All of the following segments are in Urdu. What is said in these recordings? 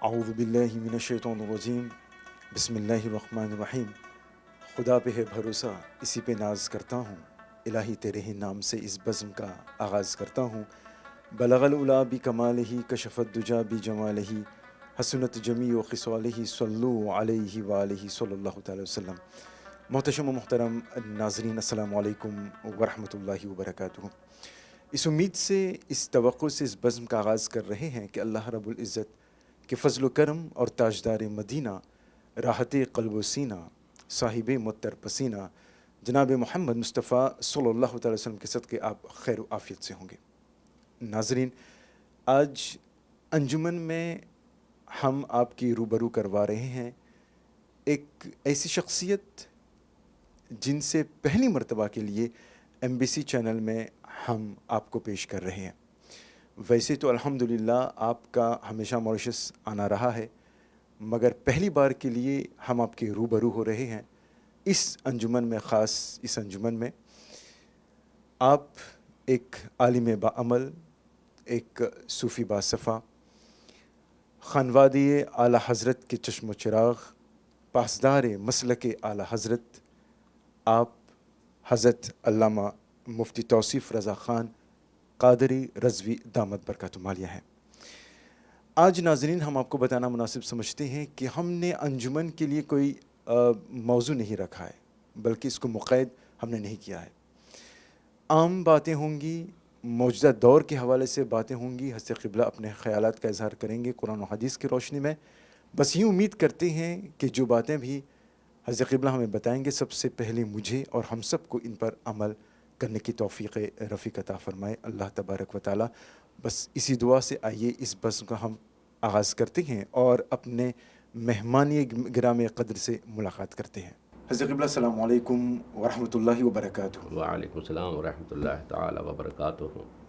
اعوذ باللہ من الشیطان الرجیم بسم اللہ الرحمن الرحیم۔ خدا پہ ہے بھروسہ اسی پہ ناز کرتا ہوں، الہی تیرے ہی نام سے اس بزم کا آغاز کرتا ہوں۔ بلغ العلا بکمالہ کشف الدجا بجمالہ حسنت جمیع خصالہ صلو علیہ وآلہ صلی اللہ تعالی وسلم۔ محتشم و محترم ناظرین، السلام علیکم ورحمۃ اللہ وبرکاتہ۔ اس امید سے، اس توقع سے اس بزم کا آغاز کر رہے ہیں کہ اللہ رب العزت کے فضل و کرم اور تاجدار مدینہ، راحت قلب و سینہ، صاحب متر پسینہ جناب محمد مصطفیٰ صلی اللہ تعالی وسلم کے صدقے آپ خیر و عافیت سے ہوں گے۔ ناظرین، آج انجمن میں ہم آپ کی روبرو کروا رہے ہیں ایک ایسی شخصیت جن سے پہلی مرتبہ کے لیے MBC چینل میں ہم آپ کو پیش کر رہے ہیں۔ ویسے تو الحمدللہ آپ کا ہمیشہ موریشس آنا رہا ہے، مگر پہلی بار کے لیے ہم آپ کے روبرو ہو رہے ہیں اس انجمن میں، خاص اس انجمن میں۔ آپ ایک عالم باعمل، ایک صوفی باصفا، خانوادی اعلیٰ حضرت کے چشم و چراغ، پاسدار مسلک اعلیٰ حضرت، آپ حضرت علامہ مفتی توصیف رضا خان قادری رضوی دامت برکاتہ عالیہ ہیں۔ آج ناظرین، ہم آپ کو بتانا مناسب سمجھتے ہیں کہ ہم نے انجمن کے لیے کوئی موضوع نہیں رکھا ہے، بلکہ اس کو مقید ہم نے نہیں کیا ہے۔ عام باتیں ہوں گی، موجودہ دور کے حوالے سے باتیں ہوں گی، حضرت قبلہ اپنے خیالات کا اظہار کریں گے قرآن و حدیث کی روشنی میں۔ بس یوں امید کرتے ہیں کہ جو باتیں بھی حضرت قبلہ ہمیں بتائیں گے، سب سے پہلے مجھے اور ہم سب کو ان پر عمل کرنے کی توفیق رفیق عطا فرمائے اللہ تبارک و تعالی۔ بس اسی دعا سے آئیے اس بزم کا ہم آغاز کرتے ہیں اور اپنے مہمانی گرامی قدر سے ملاقات کرتے ہیں۔ حضرت قبلہ السلام علیکم ورحمۃ اللہ وبرکاتہ۔ وعلیکم السلام ورحمۃ اللہ تعالی وبرکاتہ۔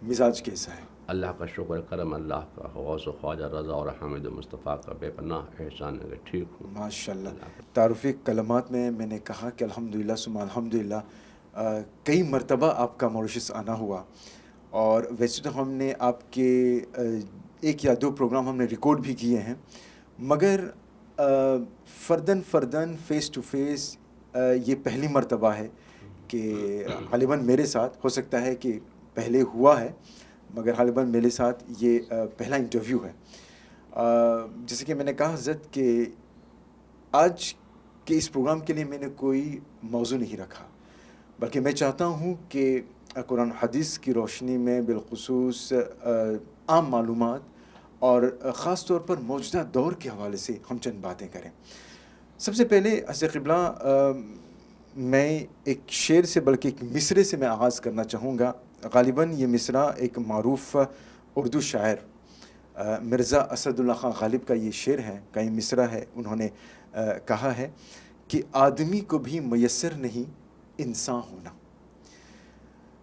مزاج کیسا ہے؟ اللہ کا شکر کرم، اللہ کا غوث و خواجہ رضا اور حامد مصطفیٰ کا بے پناہ احسان ہے کہ ٹھیک ہوں۔ ماشاءاللہ۔ اللہ کا تعارف کلمات میں نے کہا کہ الحمدللہ ثم الحمدللہ کئی مرتبہ آپ کا موریشس آنا ہوا، اور ویسے تو ہم نے آپ کے ایک یا دو پروگرام ہم نے ریکارڈ بھی کیے ہیں، مگر فردن فردن فیس ٹو فیس یہ پہلی مرتبہ ہے کہ غالباً میرے ساتھ، ہو سکتا ہے کہ پہلے ہوا ہے، مگر غالباً میرے ساتھ یہ پہلا انٹرویو ہے۔ جیسے کہ میں نے کہا حضرت کہ آج کے اس پروگرام کے لیے میں نے کوئی موضوع نہیں رکھا، بلکہ میں چاہتا ہوں کہ قرآن حدیث کی روشنی میں بالخصوص عام معلومات اور خاص طور پر موجودہ دور کے حوالے سے ہم چند باتیں کریں۔ سب سے پہلے حضرت قبلہ، میں ایک شعر سے بلکہ ایک مصرے سے میں آغاز کرنا چاہوں گا۔ غالباً یہ مصرع ایک معروف اردو شاعر مرزا اسد اللہ خان غالب کا یہ شعر ہے، کا یہ مصرع ہے۔ انہوں نے کہا ہے کہ آدمی کو بھی میسر نہیں انسان ہونا۔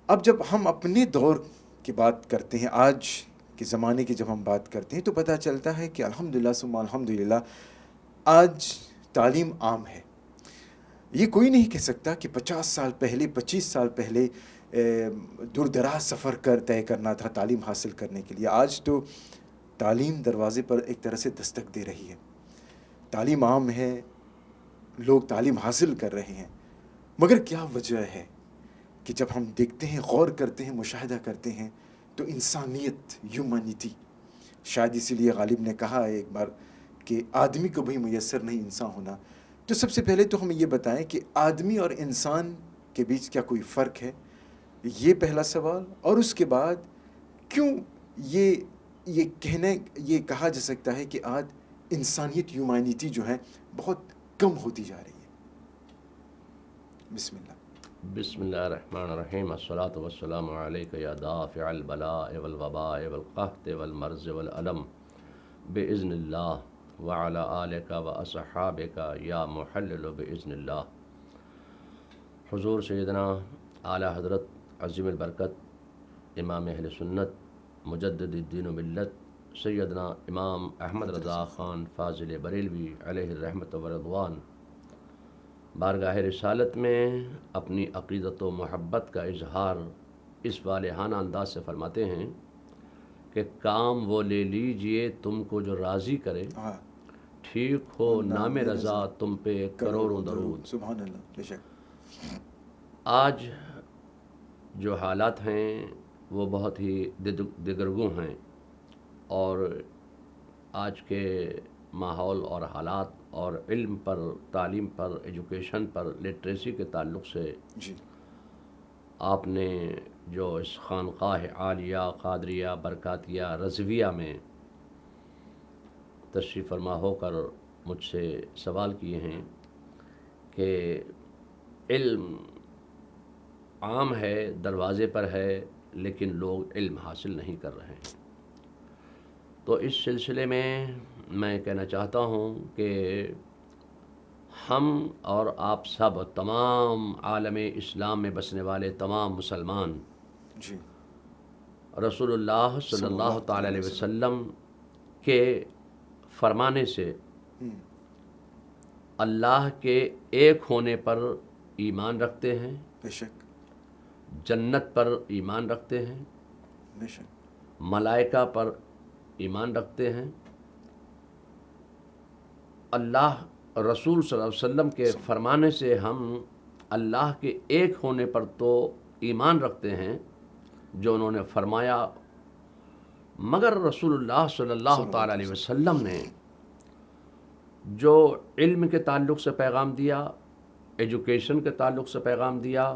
اب جب ہم اپنے دور کی بات کرتے ہیں، آج کے زمانے کی جب ہم بات کرتے ہیں، تو پتہ چلتا ہے کہ الحمدللہ ثم الحمدللہ آج تعلیم عام ہے۔ یہ کوئی نہیں کہہ سکتا کہ 50 سال پہلے، 25 سال پہلے دور دراز سفر طے کرنا تھا تعلیم حاصل کرنے کے لیے۔ آج تو تعلیم دروازے پر ایک طرح سے دستک دے رہی ہے، تعلیم عام ہے، لوگ تعلیم حاصل کر رہے ہیں۔ مگر کیا وجہ ہے کہ جب ہم دیکھتے ہیں، غور کرتے ہیں، مشاہدہ کرتے ہیں، تو انسانیت، ہیومینٹی، شاید اسی لیے غالب نے کہا ہے ایک بار کہ آدمی کو بھی میسر نہیں انسان ہونا۔ تو سب سے پہلے تو ہمیں یہ بتائیں کہ آدمی اور انسان کے بیچ کیا کوئی فرق ہے؟ یہ پہلا سوال۔ اور اس کے بعد کیوں یہ کہا جا سکتا ہے کہ آج انسانیت، ہیومینٹی جو ہے بہت کم ہوتی جا رہی ہے؟ بسم اللہ۔ بسم اللہ الرحمن الرحیم۔ الصلاۃ والسلام علیک یا دافع البلاء والوباء والقحط والمرض والالم باذن اللہ وعلی آلک واصحابک یا محلل باذن اللہ۔ حضور سیدنا اعلیٰ حضرت عظیم البرکت امام اہل سنت مجدد الدین و ملت سیدنا امام احمد رضا خان فاضل بریلوی علیہ الرحمت والرضوان بارگاہ رسالت میں اپنی عقیدت و محبت کا اظہار اس والہانہ انداز سے فرماتے ہیں کہ کام وہ لے لیجئے تم کو جو راضی کرے، ہاں ٹھیک ہو نام رضا تم پہ کروڑوں درود۔ سبحان اللہ، بے شک۔ آج جو حالات ہیں وہ بہت ہی دگرگوں ہیں، اور آج کے ماحول اور حالات اور علم پر، تعلیم پر، ایجوکیشن پر، لٹریسی کے تعلق سے جی آپ نے جو اس خانقاہ عالیہ قادریہ برکاتیہ رضویہ میں تشریف فرما ہو کر مجھ سے سوال کیے ہیں کہ علم عام ہے، دروازے پر ہے، لیکن لوگ علم حاصل نہیں کر رہے ہیں، تو اس سلسلے میں میں کہنا چاہتا ہوں کہ ہم اور آپ سب، تمام عالم اسلام میں بسنے والے تمام مسلمان، جی رسول اللہ صلی اللہ تعالی علیہ وسلم کے فرمانے سے اللہ کے ایک ہونے پر ایمان رکھتے ہیں، بے شک جنت پر ایمان رکھتے ہیں، بے شک ملائکہ پر ایمان رکھتے ہیں، اللہ رسول صلی اللہ علیہ وسلم کے فرمانے سے ہم اللہ کے ایک ہونے پر تو ایمان رکھتے ہیں جو انہوں نے فرمایا، مگر رسول اللہ صلی اللہ تعالی علیہ وسلم نے جو علم کے تعلق سے پیغام دیا، ایجوکیشن کے تعلق سے پیغام دیا،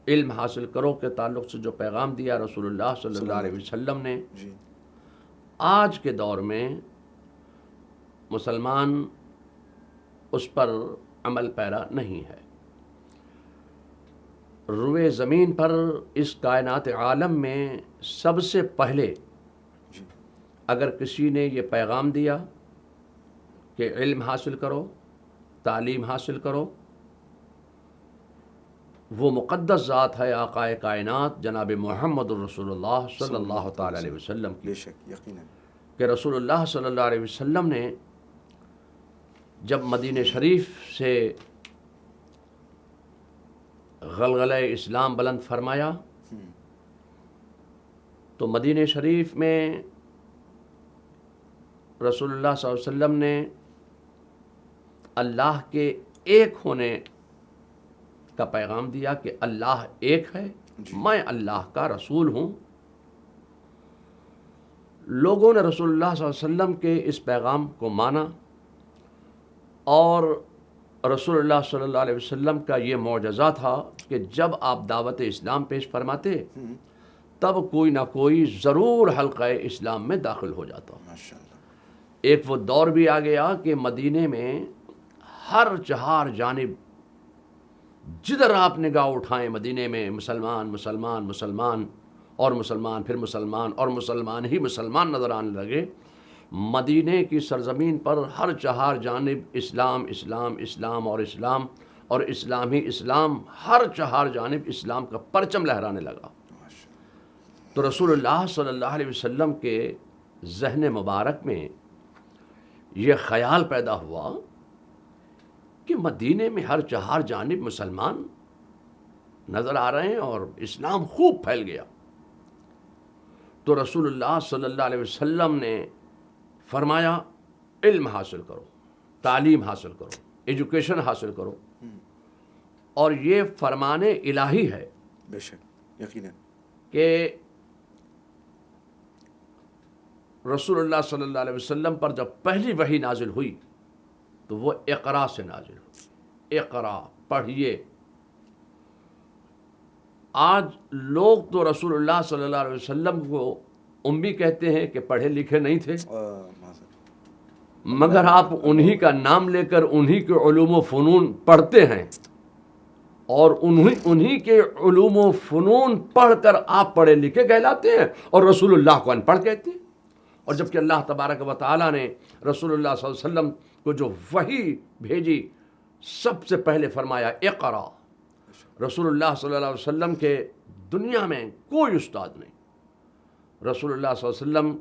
علم حاصل کرو کے تعلق سے جو پیغام دیا رسول اللہ صلی اللہ علیہ وسلم نے، جی آج کے دور میں مسلمان اس پر عمل پیرا نہیں ہے۔ روئے زمین پر اس کائنات عالم میں سب سے پہلے جی اگر کسی نے یہ پیغام دیا کہ علم حاصل کرو، تعلیم حاصل کرو، وہ مقدس ذات ہے آقا کائنات جناب محمد الرسول اللہ صلی اللہ تعالی علیہ وسلم کی، بے شک یقیناً۔ کہ رسول اللہ صلی اللہ علیہ وسلم نے جب مدینہ شریف سے غلغلہ اسلام بلند فرمایا تو مدینہ شریف میں رسول اللہ صلی اللہ علیہ وسلم نے اللہ کے ایک ہونے کا پیغام دیا کہ اللہ ایک ہے، میں اللہ کا رسول ہوں۔ لوگوں نے رسول اللہ صلی اللہ علیہ وسلم کے اس پیغام کو مانا، اور رسول اللہ صلی اللہ علیہ وسلم کا یہ معجزہ تھا کہ جب آپ دعوت اسلام پیش فرماتے تب کوئی نہ کوئی ضرور حلقہ اسلام میں داخل ہو جاتا۔ ماشاءاللہ۔ ایک وہ دور بھی آ گیا کہ مدینے میں ہر چہار جانب جدھر آپ نگاہ اٹھائیں مدینے میں مسلمان مسلمان مسلمان اور مسلمان، پھر مسلمان اور مسلمان ہی مسلمان نظر آنے لگے۔ مدینے کی سرزمین پر ہر چہار جانب اسلام اسلام اسلام اور اسلام، اور اسلام ہی اسلام، ہر چہار جانب اسلام کا پرچم لہرانے لگا۔ تو رسول اللہ صلی اللہ علیہ وسلم کے ذہن مبارک میں یہ خیال پیدا ہوا کہ مدینے میں ہر چہار جانب مسلمان نظر آ رہے ہیں اور اسلام خوب پھیل گیا۔ تو رسول اللہ صلی اللہ علیہ وسلم نے فرمایا علم حاصل کرو، تعلیم حاصل کرو، ایجوکیشن حاصل کرو، اور یہ فرمان الہی ہے بے شک یقیناً کہ رسول اللہ صلی اللہ علیہ وسلم پر جب پہلی وحی نازل ہوئی تو وہ اقرا سے نازل ہوئی، اقرا پڑھیے۔ آج لوگ تو رسول اللہ صلی اللہ علیہ وسلم کو امی کہتے ہیں کہ پڑھے لکھے نہیں تھے، مگر آپ انہی کا نام لے کر انہی کے علوم و فنون پڑھتے ہیں، اور انہی کے علوم و فنون پڑھ کر آپ پڑھے لکھے کہلاتے ہیں، اور رسول اللہ کو ان پڑھ کہتے ہیں۔ اور جبکہ اللہ تبارک و تعالیٰ نے رسول اللہ صلی اللہ علیہ وسلم کو جو وحی بھیجی سب سے پہلے فرمایا اقرا۔ رسول اللہ صلی اللہ علیہ وسلم کے دنیا میں کوئی استاد نہیں، رسول اللہ صلی اللہ علیہ وسلم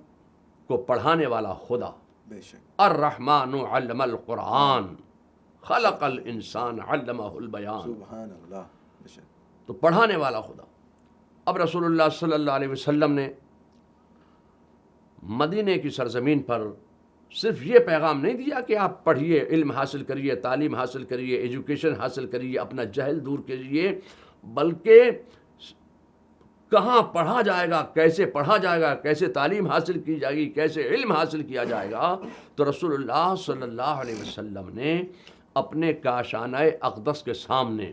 کو پڑھانے والا خدا۔ بے شک الرحمن علم القرآن خلق الانسان علمہ البیان۔ سبحان اللہ، بے شک تو پڑھانے والا خدا۔ اب رسول اللہ صلی اللہ علیہ وسلم نے مدینے کی سرزمین پر صرف یہ پیغام نہیں دیا کہ آپ پڑھیے، علم حاصل کریے، تعلیم حاصل کریے، ایجوکیشن حاصل کریے، اپنا جہل دور کیجیے، بلکہ کہاں پڑھا جائے گا، کیسے پڑھا جائے گا، کیسے تعلیم حاصل کی جائے گی، کیسے علم حاصل کیا جائے گا. تو رسول اللہ صلی اللہ علیہ وسلم نے اپنے کاشانہ اقدس کے سامنے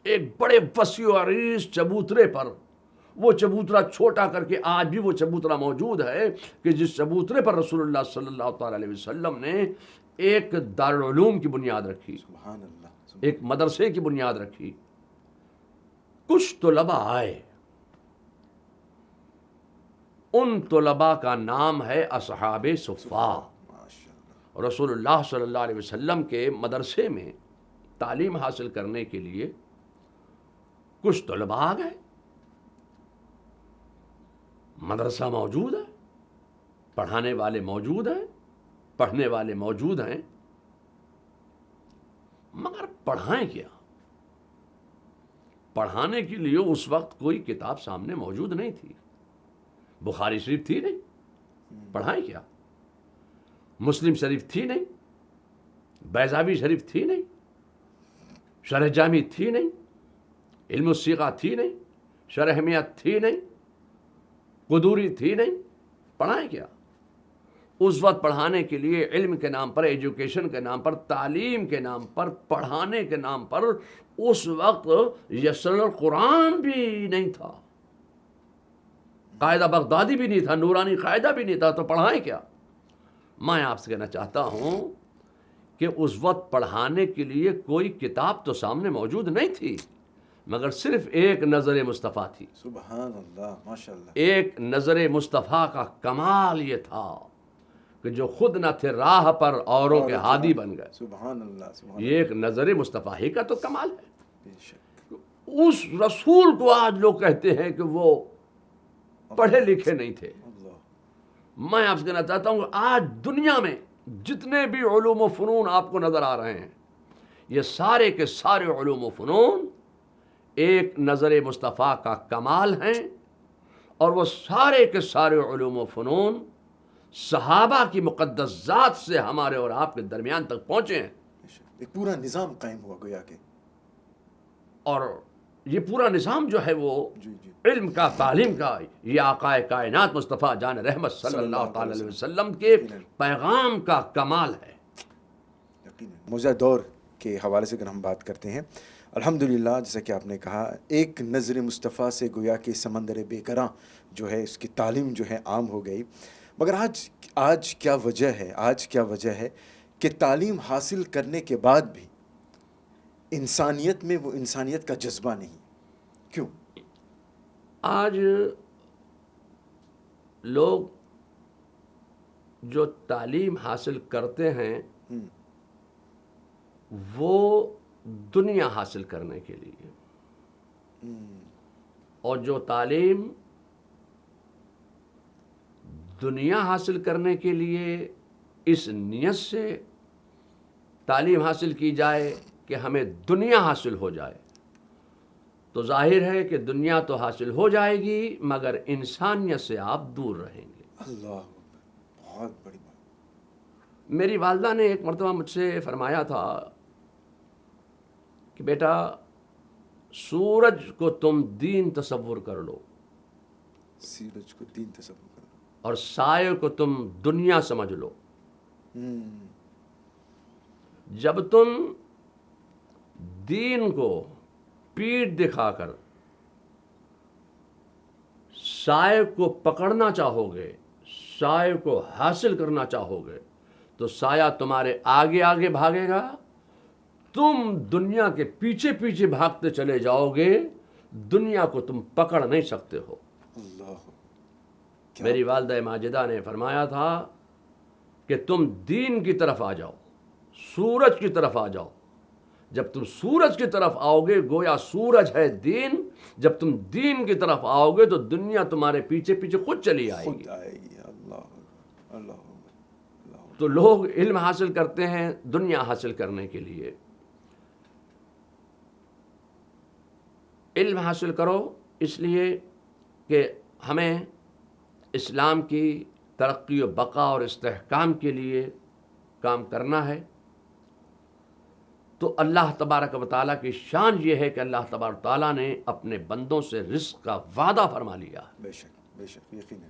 ایک بڑے وسیع و عریض چبوترے پر، وہ چبوترا چھوٹا کر کے آج بھی وہ چبوترا موجود ہے کہ جس چبوترے پر رسول اللہ صلی اللہ تعالی علیہ وسلم نے ایک دارالعلوم کی بنیاد رکھی، سبحان اللہ. ایک مدرسے کی بنیاد رکھی. کچھ طلباء آئے، ان طلباء کا نام ہے اصحاب صفا. ماشاء اللہ. رسول اللہ صلی اللہ علیہ وسلم کے مدرسے میں تعلیم حاصل کرنے کے لیے کچھ طلباء آ گئے. مدرسہ موجود ہے، پڑھانے والے موجود ہیں، پڑھنے والے موجود ہیں، مگر پڑھائیں کیا؟ پڑھانے کے لیے اس وقت کوئی کتاب سامنے موجود نہیں تھی. بخاری شریف تھی نہیں، پڑھائیں کیا؟ مسلم شریف تھی نہیں، بیضاوی شریف تھی نہیں، شرح جامی تھی نہیں، علم الصیغہ تھی نہیں، شرح میت تھی نہیں، قدوری تھی نہیں، پڑھائیں کیا؟ اس وقت پڑھانے کے لیے علم کے نام پر، ایجوکیشن کے نام پر، تعلیم کے نام پر، پڑھانے کے نام پر اس وقت یسر القرآن بھی نہیں تھا، قاعدہ بغدادی بھی نہیں تھا، نورانی قاعدہ بھی نہیں تھا. تو پڑھائیں کیا؟ میں آپ سے کہنا چاہتا ہوں کہ اس وقت پڑھانے کے لیے کوئی کتاب تو سامنے موجود نہیں تھی، مگر صرف ایک نظر مصطفیٰ تھی. سبحان اللہ. ماشاء اللہ. ایک نظر مصطفیٰ کا کمال یہ تھا کہ جو خود نہ تھے راہ پر اوروں کے ہادی بن گئے. سبحان اللہ. سبحان یہ ایک نظر مصطفیٰ ہی کا تو کمال ہے. بے شک. اس رسول کو آج لوگ کہتے ہیں کہ وہ پڑھے لکھے نہیں تھے. اللہ. میں آپ سے کہنا چاہتا ہوں کہ آج دنیا میں جتنے بھی علوم و فنون آپ کو نظر آ رہے ہیں، یہ سارے کے سارے علوم و فنون ایک نظر مصطفیٰ کا کمال ہیں، اور وہ سارے کے سارے علوم و فنون صحابہ کی مقدس ذات سے ہمارے اور آپ کے درمیان تک پہنچے ہیں. بے شک. ایک پورا نظام قائم ہوا گویا کہ. اور یہ پورا نظام جو ہے وہ جی جی. علم کا، تعلیم کا، یہ آقا کائنات مصطفیٰ جان رحمت صلی اللہ تعالی علیہ وسلم کے پیغام کا کمال ہے. یقیناً. موجودہ دور کے حوالے سے اگر ہم بات کرتے ہیں، الحمدللہ جیسا کہ آپ نے کہا، ایک نظر مصطفیٰ سے گویا کہ سمندر بے کراں جو ہے اس کی تعلیم جو ہے عام ہو گئی. مگر آج کیا وجہ ہے کہ تعلیم حاصل کرنے کے بعد بھی انسانیت میں وہ انسانیت کا جذبہ نہیں؟ کیوں؟ آج لوگ جو تعلیم حاصل کرتے ہیں وہ دنیا حاصل کرنے کے لیے، اور جو تعلیم دنیا حاصل کرنے کے لیے اس نیت سے تعلیم حاصل کی جائے کہ ہمیں دنیا حاصل ہو جائے، تو ظاہر ہے کہ دنیا تو حاصل ہو جائے گی مگر انسانیت سے آپ دور رہیں گے. اللہ، بہت بڑی بات. میری والدہ نے ایک مرتبہ مجھ سے فرمایا تھا کہ بیٹا، سورج کو تم دین تصور کر لو، سورج کو دین تصور کر لو، اور سائے کو تم دنیا سمجھ لو. جب تم دین کو پیٹھ دکھا کر سائے کو پکڑنا چاہو گے، سائے کو حاصل کرنا چاہو گے، تو سایہ تمہارے آگے آگے بھاگے گا، تم دنیا کے پیچھے پیچھے بھاگتے چلے جاؤ گے، دنیا کو تم پکڑ نہیں سکتے ہو. اللہ. میری والدہ ماجدہ نے فرمایا تھا کہ تم دین کی طرف آ جاؤ، سورج کی طرف آ جاؤ. جب تم سورج کی طرف آؤ گے، گویا سورج ہے دین، جب تم دین کی طرف آؤ گے تو دنیا تمہارے پیچھے پیچھے خود چلی آئے گی. خود آئے گی. اللہ اللہ. تو لوگ علم حاصل کرتے ہیں دنیا حاصل کرنے کے لیے. علم حاصل کرو اس لیے کہ ہمیں اسلام کی ترقی و بقا اور استحکام کے لیے کام کرنا ہے تو اللہ تبارک و تعالیٰ کی شان یہ ہے کہ اللہ تبارک و تعالیٰ نے اپنے بندوں سے رزق کا وعدہ فرما لیا. بے شک یقیناً.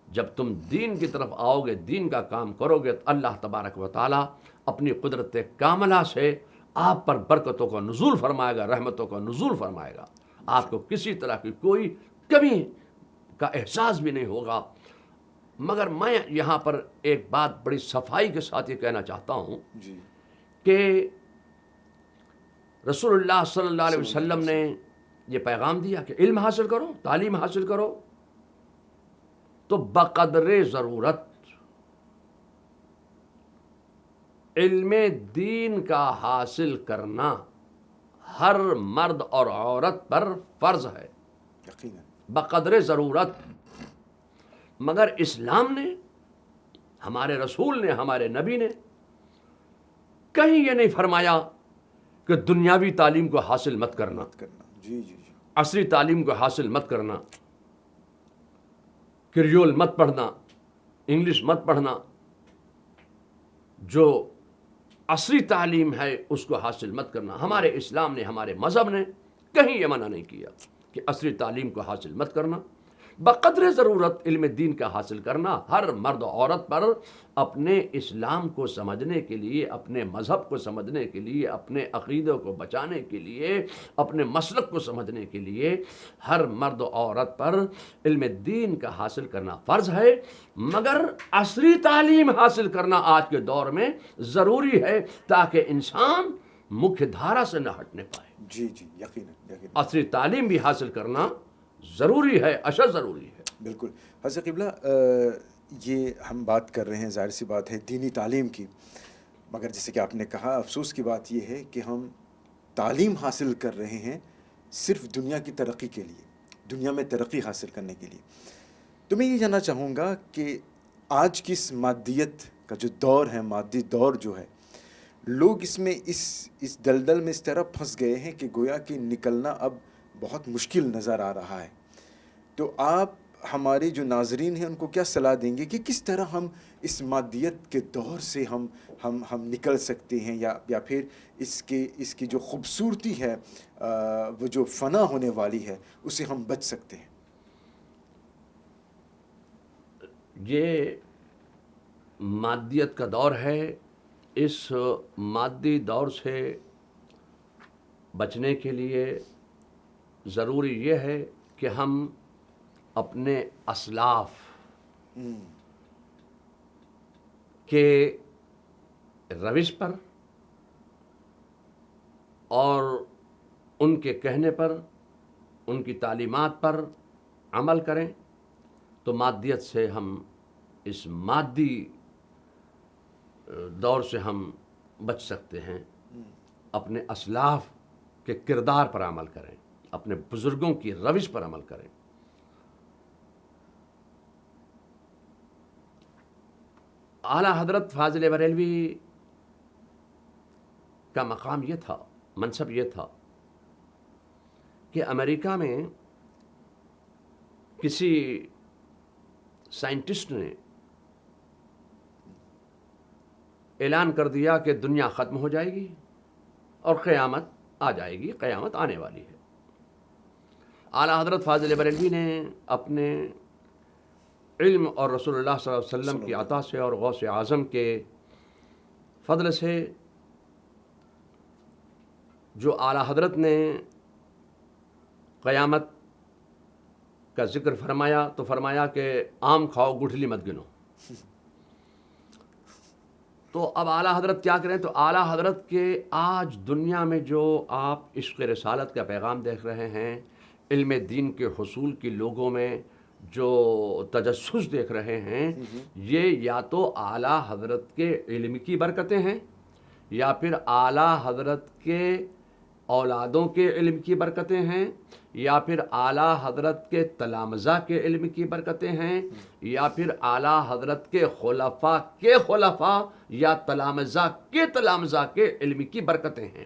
جب تم دین کی طرف آؤ گے، دین کا کام کرو گے تو اللہ تبارک و تعالیٰ اپنی قدرت کاملہ سے آپ پر برکتوں کا نزول فرمائے گا، رحمتوں کا نزول فرمائے گا. آپ کو کسی طرح کی کوئی کمی کا احساس بھی نہیں ہوگا. مگر میں یہاں پر ایک بات بڑی صفائی کے ساتھ یہ کہنا چاہتا ہوں جی کہ رسول اللہ صلی اللہ علیہ وسلم نے یہ پیغام دیا کہ علم حاصل کرو، تعلیم حاصل کرو، تو بقدر ضرورت علم دین کا حاصل کرنا ہر مرد اور عورت پر فرض ہے، یقیناً. بقدر ضرورت. مگر اسلام نے، ہمارے رسول نے، ہمارے نبی نے کہیں یہ نہیں فرمایا کہ دنیاوی تعلیم کو حاصل مت کرنا، جی عصری تعلیم کو حاصل مت کرنا، کریول مت پڑھنا، انگلش مت پڑھنا. جو عصری تعلیم ہے اس کو حاصل مت کرنا. ہمارے اسلام نے، ہمارے مذہب نے کہیں یہ منع نہیں کیا کہ عصری تعلیم کو حاصل مت کرنا. بقدر ضرورت علم دین کا حاصل کرنا ہر مرد و عورت پر اپنے اسلام کو سمجھنے کے لیے، اپنے مذہب کو سمجھنے کے لیے، اپنے عقیدوں کو بچانے کے لیے، اپنے مسلک کو سمجھنے کے لیے ہر مرد و عورت پر علم دین کا حاصل کرنا فرض ہے. مگر عصری تعلیم حاصل کرنا آج کے دور میں ضروری ہے تاکہ انسان مکھ دھارا سے نہ ہٹنے پائے. جی یقیناً. عصری تعلیم بھی حاصل کرنا ضروری ہے، اشد ضروری ہے. بالکل. حضرت قبلہ، یہ ہم بات کر رہے ہیں، ظاہر سی بات ہے، دینی تعلیم کی. مگر جیسے کہ آپ نے کہا، افسوس کی بات یہ ہے کہ ہم تعلیم حاصل کر رہے ہیں صرف دنیا کی ترقی کے لیے، دنیا میں ترقی حاصل کرنے کے لیے. تو میں یہ جاننا چاہوں گا کہ آج کی اس مادیت کا جو دور ہے، مادی دور جو ہے، لوگ اس میں اس دلدل میں اس طرح پھنس گئے ہیں کہ گویا کہ نکلنا اب بہت مشکل نظر آ رہا ہے. تو آپ ہمارے جو ناظرین ہیں ان کو کیا صلاح دیں گے کہ کس طرح ہم اس مادیت کے دور سے ہم نکل سکتے ہیں، یا پھر اس کی جو خوبصورتی ہے، وہ جو فنا ہونے والی ہے، اسے ہم بچ سکتے ہیں؟ یہ مادیت کا دور ہے. اس مادی دور سے بچنے کے لیے ضروری یہ ہے کہ ہم اپنے اسلاف کے روش پر اور ان کے کہنے پر، ان کی تعلیمات پر عمل کریں تو مادیت سے ہم، اس مادی دور سے ہم بچ سکتے ہیں. اپنے اسلاف کے کردار پر عمل کریں، اپنے بزرگوں کی روش پر عمل کریں. اعلیٰ حضرت فاضل بریلوی کا مقام یہ تھا، منصب یہ تھا کہ امریکہ میں کسی سائنٹسٹ نے اعلان کر دیا کہ دنیا ختم ہو جائے گی اور قیامت آ جائے گی، قیامت آنے والی ہے. اعلیٰ حضرت فاضل بریلوی نے اپنے علم اور رسول اللہ صلی اللہ علیہ وسلم کی عطا سے اور غوث اعظم کے فضل سے، جو اعلیٰ حضرت نے قیامت کا ذکر فرمایا تو فرمایا کہ آم کھاؤ گٹھلی مت گنو. تو اب اعلیٰ حضرت کیا کریں؟ تو اعلیٰ حضرت کے آج دنیا میں جو آپ عشق رسالت کا پیغام دیکھ رہے ہیں، علم دین کے حصول کی لوگوں میں جو تجسس دیکھ رہے ہیں، یہ یا تو اعلیٰ حضرت کے علم کی برکتیں ہیں، یا پھر اعلیٰ حضرت کے اولادوں کے علم کی برکتیں ہیں، یا پھر اعلیٰ حضرت کے تلامذہ کے علم کی برکتیں ہیں، یا پھر اعلیٰ حضرت کے خلفاء یا تلامذہ کے علم کی برکتیں ہیں.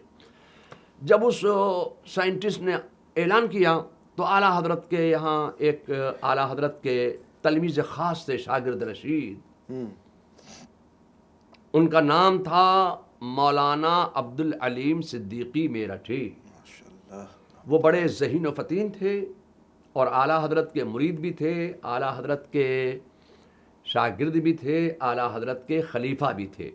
جب اس سائنٹسٹ نے اعلان کیا تو اعلیٰ حضرت کے یہاں ایک اعلیٰ حضرت کے تلمیذ خاص تھے، شاگرد رشید. ان کا نام تھا مولانا عبدالعلیم صدیقی میرٹھی. ماشاءاللہ. وہ بڑے ذہین و فطین تھے اور اعلیٰ حضرت کے مرید بھی تھے، اعلیٰ حضرت کے شاگرد بھی تھے، اعلیٰ حضرت کے خلیفہ بھی تھے.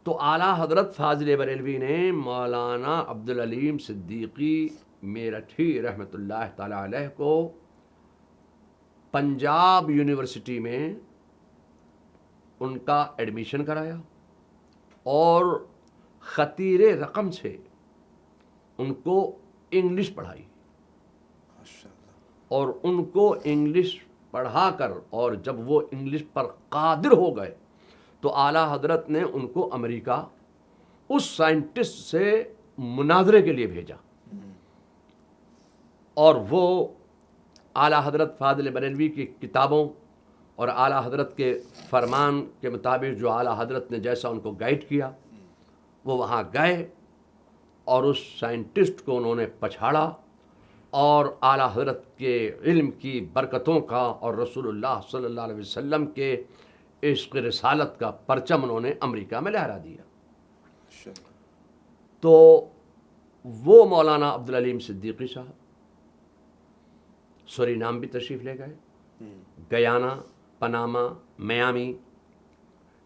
تو اعلیٰ حضرت فاضل بریلوی نے مولانا عبدالعلیم صدیقی میرٹھی رحمۃ اللہ تعالی علیہ کو پنجاب یونیورسٹی میں ان کا ایڈمیشن کرایا اور خطیر رقم سے ان کو انگلش پڑھائی. اور ان کو انگلش پڑھا کر اور جب وہ انگلش پر قادر ہو گئے تو اعلیٰ حضرت نے ان کو امریکہ اس سائنٹسٹ سے مناظرے کے لیے بھیجا. اور وہ اعلیٰ حضرت فاضل بریلوی کی کتابوں اور اعلیٰ حضرت کے فرمان کے مطابق جو اعلیٰ حضرت نے جیسا ان کو گائیڈ کیا، وہ وہاں گئے اور اس سائنٹسٹ کو انہوں نے پچھاڑا اور اعلیٰ حضرت کے علم کی برکتوں کا اور رسول اللہ صلی اللہ علیہ وسلم کے عشق رسالت کا پرچم انہوں نے امریکہ میں لہرا دیا. تو وہ مولانا عبدالعلیم صدیقی صاحب سورینام بھی تشریف لے گئے، گیانا، پاناما، میامی،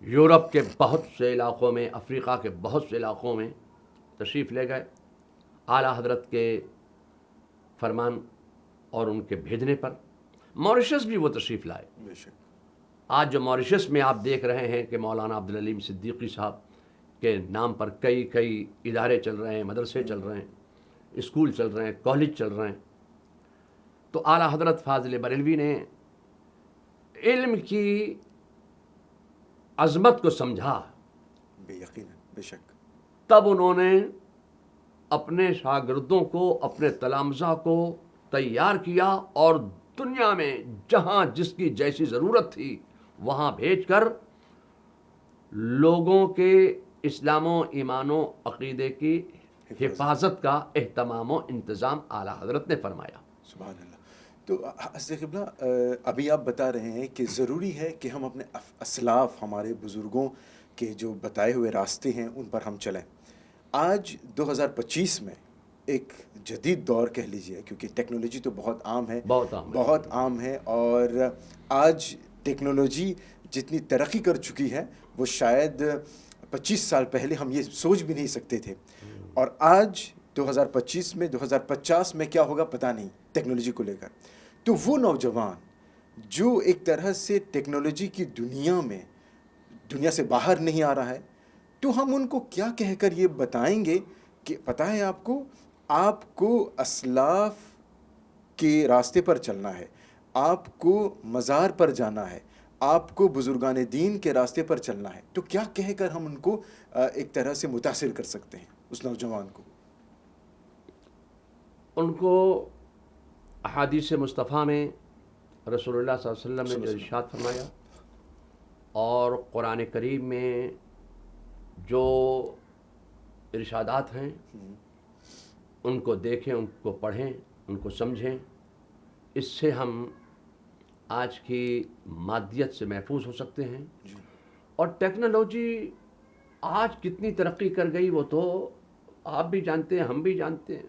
یورپ کے بہت سے علاقوں میں، افریقہ کے بہت سے علاقوں میں تشریف لے گئے. اعلیٰ حضرت کے فرمان اور ان کے بھیجنے پر موریشس بھی وہ تشریف لائے. آج جو موریشس میں آپ دیکھ رہے ہیں کہ مولانا عبدالعلیم صدیقی صاحب کے نام پر کئی ادارے چل رہے ہیں، مدرسے چل رہے ہیں، اسکول چل رہے ہیں، کالج چل رہے ہیں. تو اعلیٰ حضرت فاضل بریلوی نے علم کی عظمت کو سمجھا، بے یقین، بے شک. تب انہوں نے اپنے شاگردوں کو، اپنے تلامذہ کو تیار کیا اور دنیا میں جہاں جس کی جیسی ضرورت تھی وہاں بھیج کر لوگوں کے اسلام و ایمان و عقیدے کی حفاظت کا اہتمام و انتظام اعلیٰ حضرت نے فرمایا. سبحان اللہ. تو حضرت قبلہ، ابھی آپ بتا رہے ہیں کہ ضروری ہے کہ ہم اپنے اسلاف، ہمارے بزرگوں کے جو بتائے ہوئے راستے ہیں ان پر ہم چلیں. آج 2025 میں ایک جدید دور کہہ لیجیے، کیونکہ ٹیکنالوجی تو بہت عام ہے، بہت عام ہے، اور آج ٹیکنالوجی جتنی ترقی کر چکی ہے وہ شاید 25 سال پہلے ہم یہ سوچ بھی نہیں سکتے تھے. اور آج 2025 میں 2050 میں کیا ہوگا پتہ نہیں ٹیکنالوجی کو لے کر. تو وہ نوجوان جو ایک طرح سے ٹیکنالوجی کی دنیا سے باہر نہیں آ رہا ہے، تو ہم ان کو کیا کہہ کر یہ بتائیں گے کہ پتہ ہے آپ کو اسلاف کے راستے پر چلنا ہے، آپ کو مزار پر جانا ہے، آپ کو بزرگان دین کے راستے پر چلنا ہے. تو کیا کہہ کر ہم ان کو ایک طرح سے متاثر کر سکتے ہیں اس نوجوان کو؟ ان کو احادیث مصطفیٰ میں رسول اللہ صلی اللہ علیہ وسلم نے جو ارشاد فرمایا اور قرآن کریم میں جو ارشادات ہیں ان کو دیکھیں، ان کو پڑھیں، ان کو سمجھیں. اس سے ہم آج کی مادیت سے محفوظ ہو سکتے ہیں. اور ٹیکنالوجی آج کتنی ترقی کر گئی وہ تو آپ بھی جانتے ہیں، ہم بھی جانتے ہیں.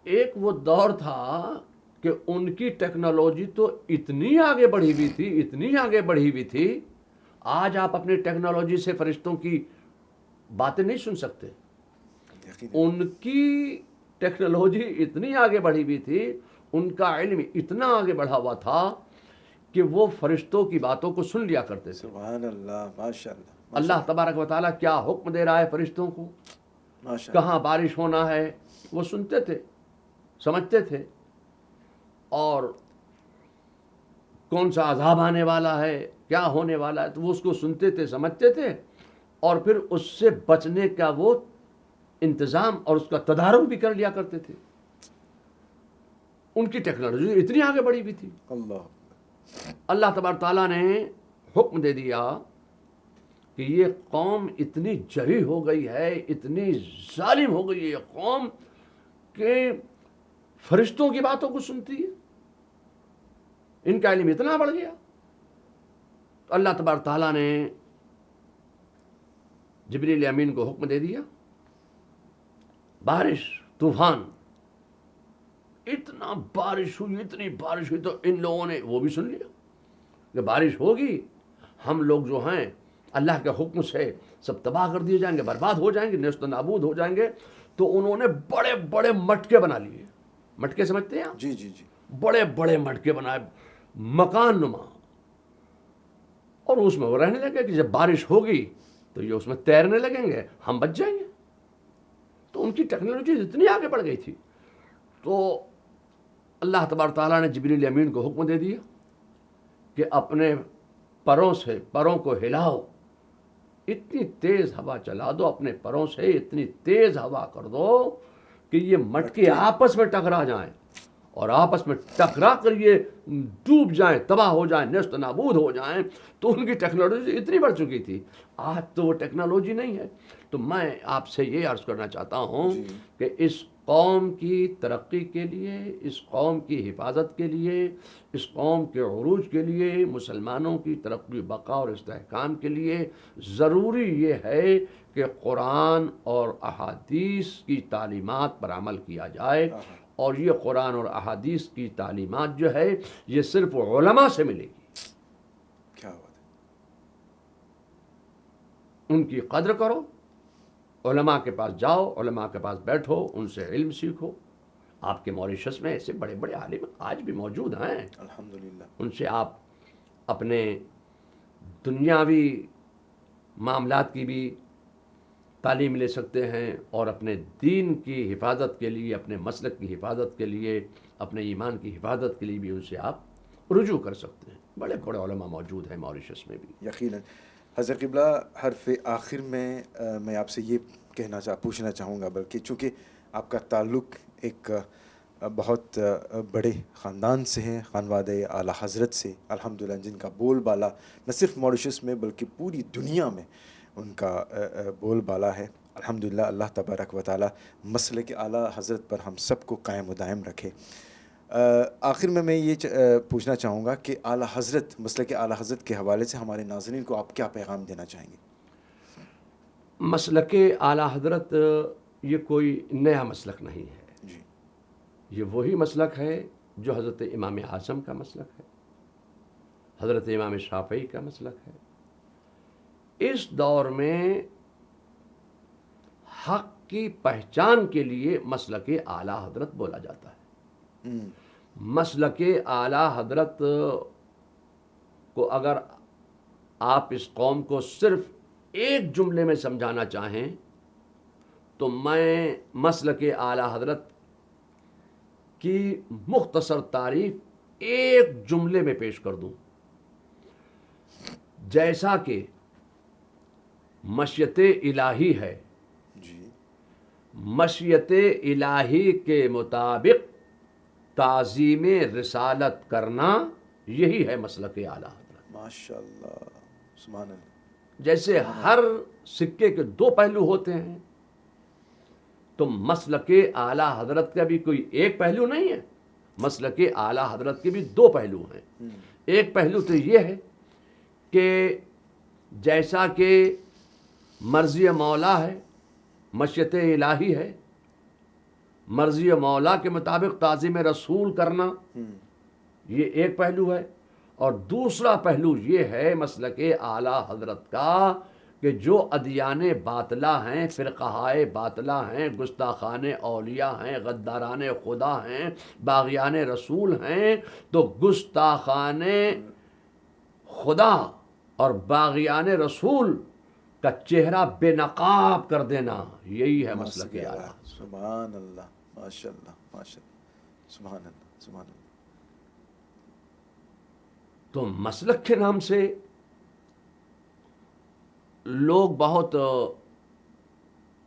ایک وہ دور تھا کہ ان کی ٹیکنالوجی تو اتنی آگے بڑھی ہوئی تھی، اتنی آگے بڑھی ہوئی تھی. آج آپ اپنی ٹیکنالوجی سے فرشتوں کی باتیں نہیں سن سکتے. ان کی ٹیکنالوجی اتنی آگے بڑھی ہوئی تھی، ان کا علم اتنا آگے بڑھا ہوا تھا کہ وہ فرشتوں کی باتوں کو سن لیا کرتے تھے. سبحان اللہ، ماشاء اللہ. اللہ تبارک و تعالیٰ کیا حکم دے رہا ہے فرشتوں کو، کہاں بارش ہونا ہے، وہ سنتے تھے، سمجھتے تھے. اور کون سا عذاب آنے والا ہے، کیا ہونے والا ہے، تو وہ اس کو سنتے تھے، سمجھتے تھے، اور پھر اس سے بچنے کا وہ انتظام اور اس کا تدارک بھی کر لیا کرتے تھے. ان کی ٹیکنالوجی اتنی آگے بڑھی ہوئی تھی. اللہ تبارک تعالیٰ نے حکم دے دیا کہ یہ قوم اتنی جری ہو گئی ہے، اتنی ظالم ہو گئی ہے یہ قوم کہ فرشتوں کی باتوں کو سنتی ہے. ان کا علم اتنا بڑھ گیا. تو اللہ تبارک تعالیٰ نے جبریل امین کو حکم دے دیا، بارش، طوفان، اتنا بارش ہوئی، اتنی بارش ہوئی، تو ان لوگوں نے وہ بھی سن لیا کہ بارش ہوگی، ہم لوگ جو ہیں اللہ کے حکم سے سب تباہ کر دیے جائیں گے، برباد ہو جائیں گے، نیست و نابود ہو جائیں گے. تو انہوں نے بڑے بڑے مٹکے بنا لیے. مٹکے سمجھتے ہیں آپ؟ جی جی جی. بڑے بڑے مٹکے بنائے، مکان نما، اور اس میں وہ رہنے لگے کہ جب بارش ہوگی تو یہ اس میں تیرنے لگیں گے، ہم بچ جائیں گے. تو ان کی ٹیکنالوجی اتنی آگے بڑھ گئی تھی. تو اللہ تبارک تعالیٰ نے جبریل امین کو حکم دے دیا کہ اپنے پروں سے پروں کو ہلاؤ، اتنی تیز ہوا چلا دو اپنے پروں سے، اتنی تیز ہوا کر دو کہ یہ مٹکے آپس میں ٹکرا جائیں، اور آپس میں ٹکرا کر یہ ڈوب جائیں، تباہ ہو جائیں، نیست و نابود ہو جائیں. تو ان کی ٹیکنالوجی اتنی بڑھ چکی تھی. آج تو وہ ٹیکنالوجی نہیں ہے. تو میں آپ سے یہ عرض کرنا چاہتا ہوں کہ اس قوم کی ترقی کے لیے، اس قوم کی حفاظت کے لیے، اس قوم کے عروج کے لیے، مسلمانوں کی ترقی، بقا اور استحکام کے لیے ضروری یہ ہے کہ قرآن اور احادیث کی تعلیمات پر عمل کیا جائے. اور یہ قرآن اور احادیث کی تعلیمات جو ہے یہ صرف علماء سے ملے گی. کیا بات ہے. ان کی قدر کرو، علماء کے پاس جاؤ، علماء کے پاس بیٹھو، ان سے علم سیکھو. آپ کے موریشس میں ایسے بڑے بڑے عالم آج بھی موجود ہیں، الحمدللہ. ان سے آپ اپنے دنیاوی معاملات کی بھی تعلیم لے سکتے ہیں، اور اپنے دین کی حفاظت کے لیے، اپنے مسلک کی حفاظت کے لیے، اپنے ایمان کی حفاظت کے لیے بھی ان سے آپ رجوع کر سکتے ہیں. بڑے بڑے علماء موجود ہیں موریشس میں بھی. یقیناً. حضرت قبلہ، حرف آخر میں آپ سے یہ پوچھنا چاہوں گا، بلکہ چونکہ آپ کا تعلق ایک بہت بڑے خاندان سے ہے، خانوادہ اعلیٰ حضرت سے، الحمدللہ، جن کا بول بالا نہ صرف موریشس میں بلکہ پوری دنیا میں ان کا بول بالا ہے. الحمدللہ. اللہ تبارک و تعالی مسلک اعلیٰ حضرت پر ہم سب کو قائم و دائم رکھے. آخر میں یہ پوچھنا چاہوں گا کہ اعلیٰ حضرت، مسلک اعلیٰ حضرت کے حوالے سے ہمارے ناظرین کو آپ کیا پیغام دینا چاہیں گے؟ مسلک اعلیٰ حضرت یہ کوئی نیا مسلک نہیں ہے. جی. یہ وہی مسلک ہے جو حضرت امام اعظم کا مسلک ہے، حضرت امام شافعی کا مسلک ہے. اس دور میں حق کی پہچان کے لیے مسلک اعلیٰ حضرت بولا جاتا ہے. مسلک اعلیٰ حضرت کو اگر آپ اس قوم کو صرف ایک جملے میں سمجھانا چاہیں تو میں مسلک اعلیٰ حضرت کی مختصر تعریف ایک جملے میں پیش کر دوں. جیسا کہ مشیت الہی ہے، جی. مشیت الہی کے مطابق تعظیم رسالت کرنا، یہی ہے مسلک اعلیٰ حضرت. ماشاء اللہ. سبحان اللہ. جیسے ہر سکے کے دو پہلو ہوتے ہیں، تو مسلک اعلیٰ حضرت کا بھی کوئی ایک پہلو نہیں ہے، مسلک اعلیٰ حضرت کے بھی دو پہلو ہیں. ایک پہلو تو یہ ہے کہ جیسا کہ مرضی مولا ہے، مشیت الہی ہے، مرضی مولا کے مطابق تعظیم رسول کرنا، یہ ایک پہلو ہے. اور دوسرا پہلو یہ ہے مسلک اعلیٰ حضرت کا کہ جو ادیان باطلہ ہیں، فرقہائے باطلہ ہیں، گستاخان اولیاء ہیں، غداران خدا ہیں، باغیان رسول ہیں، تو گستاخان خدا اور باغیان رسول کا چہرہ بے نقاب کر دینا، یہی ہے مسلک اعلیٰ. سبحان اللہ. ماشاء اللہ. ماشاء اللہ. سبحان اللہ. سبحان اللہ. تو مسلک کے نام سے لوگ بہت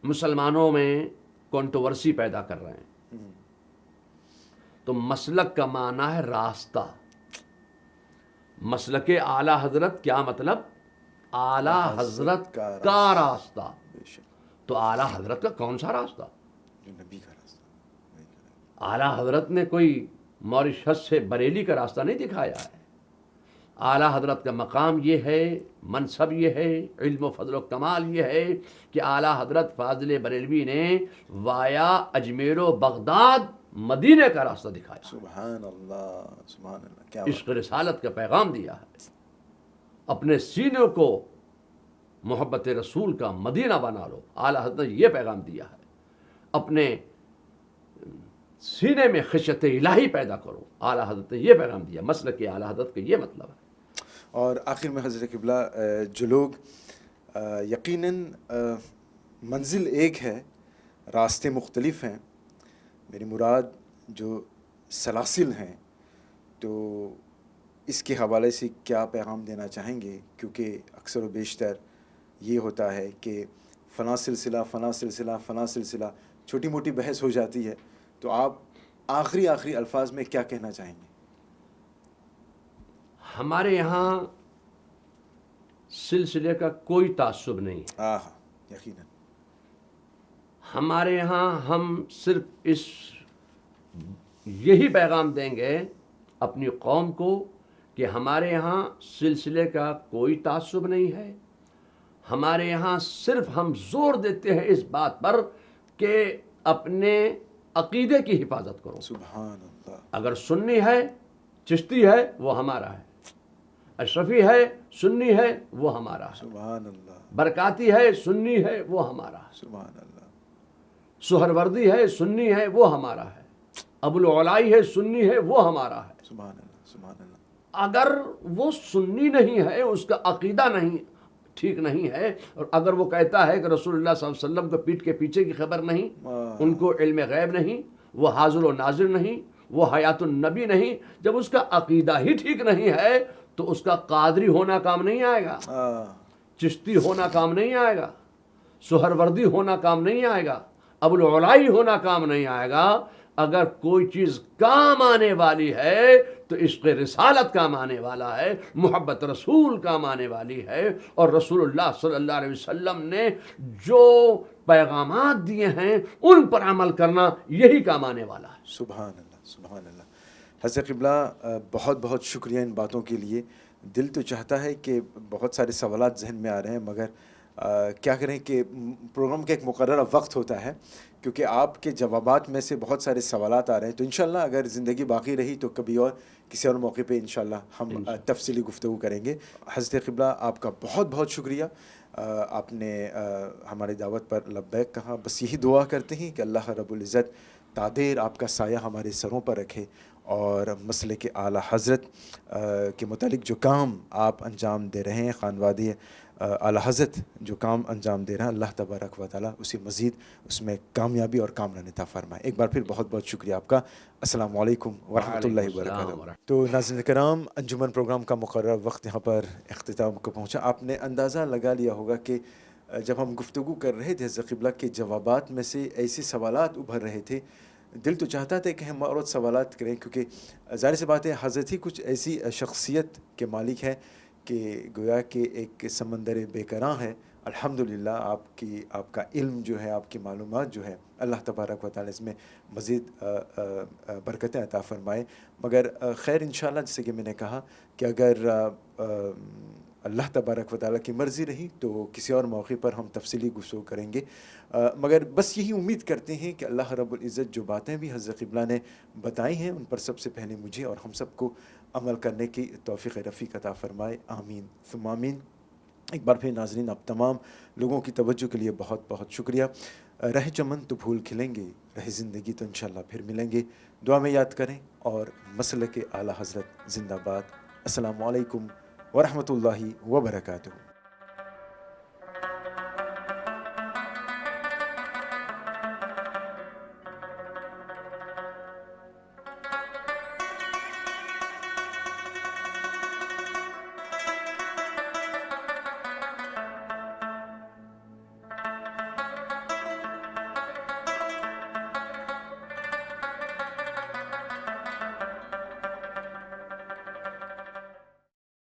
مسلمانوں میں کنٹروورسی پیدا کر رہے ہیں. تو مسلک کا معنی ہے راستہ. مسلک اعلیٰ حضرت کیا مطلب؟ اعلیٰ حضرت کا راستہ. تو اعلیٰ حضرت کا کون سا راستہ؟ جو نبی کا راستہ. اعلیٰ حضرت نے کوئی ماریشس سے بریلی کا راستہ نہیں دکھایا ہے. اعلیٰ حضرت کا مقام یہ ہے، منصب یہ ہے، علم و فضل و کمال یہ ہے کہ اعلیٰ حضرت فاضل بریلوی نے وایا اجمیر و بغداد مدینے کا راستہ دکھایا، سبحان اللہ، سبحان اللہ، کیا عشق رسالت کا پیغام دیا ہے. اپنے سینوں کو محبت رسول کا مدینہ بنا لو، اعلیٰ حضرت نے یہ پیغام دیا ہے. اپنے سینے میں خشیت الہی پیدا کرو، اعلیٰ حضرت نے یہ پیغام دیا. مسلک اعلیٰ حضرت کا یہ مطلب ہے. اور آخر میں حضرت قبلہ جو لوگ یقیناً منزل ایک ہے، راستے مختلف ہیں، میری مراد جو سلاسل ہیں، تو اس کے حوالے سے کیا پیغام دینا چاہیں گے؟ کیونکہ اکثر و بیشتر یہ ہوتا ہے کہ فلاں سلسلہ فلاں سلسلہ فلاں سلسلہ، چھوٹی موٹی بحث ہو جاتی ہے، تو آپ آخری الفاظ میں کیا کہنا چاہیں گے؟ ہمارے یہاں سلسلے کا کوئی تعصب نہیں ہے. یقیناً ہمارے یہاں ہم صرف یہی پیغام دیں گے اپنی قوم کو کہ ہمارے یہاں سلسلے کا کوئی تعصب نہیں ہے. ہمارے یہاں صرف ہم زور دیتے ہیں اس بات پر کہ اپنے عقیدے کی حفاظت کرو. سبحان اللہ. اگر سنی ہے، چشتی ہے، وہ ہمارا ہے. اشرفی ہے، سنی ہے، وہ ہمارا ہے. سبحان اللہ. برکاتی ہے، سنی ہے، وہ ہمارا ہے. سبحان اللہ. سہروردی ہے، سنی ہے، وہ ہمارا ہے. ابو العلائی ہے، سنی ہے، وہ ہمارا ہے. سبحان اللہ. سبحان اللہ. اگر وہ سنی نہیں ہے، اس کا عقیدہ نہیں ٹھیک نہیں ہے، اور اگر وہ کہتا ہے کہ رسول اللہ صلی اللہ علیہ وسلم کو پیٹھ کے پیچھے کی خبر نہیں، ان کو علم غیب نہیں، وہ حاضر و ناظر نہیں، وہ حیات النبی نہیں، جب اس کا عقیدہ ہی ٹھیک نہیں ہے تو اس کا قادری ہونا کام نہیں آئے گا، چشتی ہونا کام نہیں آئے گا، سہروردی ہونا کام نہیں آئے گا، ابو العلائی ہونا کام نہیں آئے گا. اگر کوئی چیز کام آنے والی ہے تو عشق رسالت کام آنے والا ہے، محبت رسول کام آنے والی ہے، اور رسول اللہ صلی اللہ علیہ وسلم نے جو پیغامات دیے ہیں ان پر عمل کرنا یہی کام آنے والا ہے. سبحان اللہ. سبحان اللہ. حضرت قبلہ بہت بہت شکریہ ان باتوں کے لیے. دل تو چاہتا ہے کہ بہت سارے سوالات ذہن میں آ رہے ہیں، مگر کیا کریں کہ پروگرام کا ایک مقررہ وقت ہوتا ہے، کیونکہ آپ کے جوابات میں سے بہت سارے سوالات آ رہے ہیں. تو انشاءاللہ اگر زندگی باقی رہی تو کبھی اور کسی اور موقع پہ انشاءاللہ ہم تفصیلی گفتگو کریں گے. حضرت قبلہ آپ کا بہت بہت شکریہ. آپ نے ہماری دعوت پر لبیک کہا. بس یہی دعا کرتے ہیں کہ اللہ رب العزت تادیر آپ کا سایہ ہمارے سروں پر رکھے، اور مسلک اعلیٰ حضرت کے متعلق جو کام آپ انجام دے رہے ہیں، خانوادی اعلیٰ حضرت جو کام انجام دے رہا ہے، اللہ تبارک و تعالیٰ اسی مزید اس میں کامیابی اور کامران عطا فرمائے. ایک بار پھر بہت بہت شکریہ آپ کا. السلام علیکم ورحمۃ اللہ وبرکاتہ. تو ناظرین کرام، انجمن پروگرام کا مقررہ وقت یہاں پر اختتام کو پہنچا. آپ نے اندازہ لگا لیا ہوگا کہ جب ہم گفتگو کر رہے تھے حضرت قبلہ کے جوابات میں سے ایسے سوالات ابھر رہے تھے، دل تو چاہتا تھا کہ ہم اور سوالات کریں، کیونکہ ظاہر سی بات ہے حضرت ہی کچھ ایسی شخصیت کے مالک ہے کہ گویا کہ ایک سمندر بے کراں ہے. الحمدللہ آپ کا علم جو ہے، آپ کی معلومات جو ہے، اللہ تبارک و تعالیٰ اس میں مزید برکتیں عطا فرمائے. مگر خیر انشاءاللہ جیسے کہ میں نے کہا کہ اگر اللہ تبارک و تعالیٰ کی مرضی رہی تو کسی اور موقع پر ہم تفصیلی گفتگو کریں گے. مگر بس یہی امید کرتے ہیں کہ اللہ رب العزت جو باتیں بھی حضرت قبلہ نے بتائی ہیں ان پر سب سے پہلے مجھے اور ہم سب کو عمل کرنے کی توفیق رفیق عطا فرمائے. آمین ثم آمین. ایک بار پھر ناظرین، آپ تمام لوگوں کی توجہ کے لیے بہت بہت شکریہ. رہ چمن تو پھول کھلیں گے، رہ زندگی تو انشاءاللہ پھر ملیں گے. دعا میں یاد کریں، اور مسلک اعلیٰ حضرت زندہ باد. السلام علیکم ورحمۃ اللہ وبرکاتہ.